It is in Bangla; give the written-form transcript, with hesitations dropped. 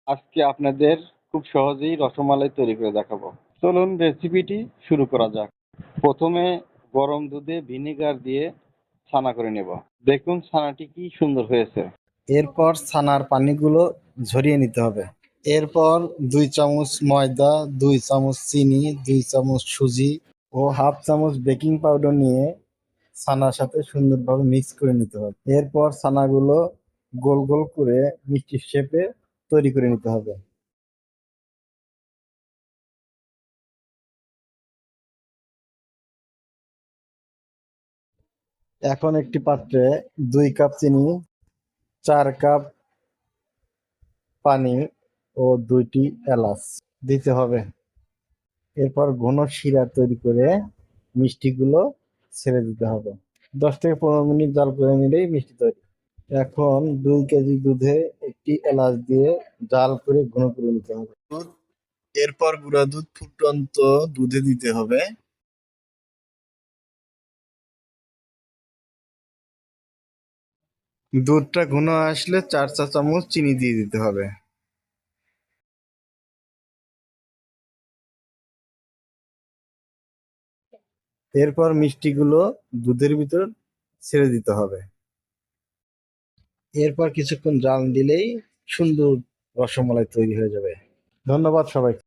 আজকে আপনাদের খুব সহজেই রসমালাই তৈরি করে দেখাবো। চলুন রেসিপিটি শুরু করা যাক। প্রথমে গরম দুধে ভিনেগার দিয়ে ছানা করে নেব। দেখুন ছানাটি কি সুন্দর হয়েছে। এরপর ছানার পানিগুলো ঝরিয়ে নিতে হবে। এরপর 2 চামচ ময়দা, 2 চামচ চিনি, 2 চামচ সুজি ও হাফ চামচ বেকিং পাউডার নিয়ে ছানার সাথে সুন্দরভাবে মিক্স করে নিতে হবে। এরপর ছানাগুলো গোল গোল করে মিষ্টি শেপে তৈরি করে নিতে হবে। এখন একটি পাত্রে 2 কাপ চিনি, 4 কাপ পানি ও 2টি এলাচ দিতে হবে। এরপর ঘন শিরা তৈরি করে মিষ্টিগুলো ছেড়ে দিতে হবে। 10 থেকে 15 মিনিট জাল করে নিলেই মিষ্টি তৈরি। এখন 2 কেজি দুধে একটি এলাচ দিয়ে জাল করে ঘন করে নিতে হবে। এরপর গুঁড়া দুধ ফুটন্ত দুধে দিতে হবে। দুধটা ঘন আসলে 4 চা চামচ চিনি দিয়ে দিতে হবে। এরপর মিষ্টিগুলো দুধের ভিতর ছেড়ে দিতে হবে। এরপর কিছুক্ষণ জাল দিলেই সুন্দর রসমালাই তৈরি হয়ে যাবে। ধন্যবাদ সবাইকে।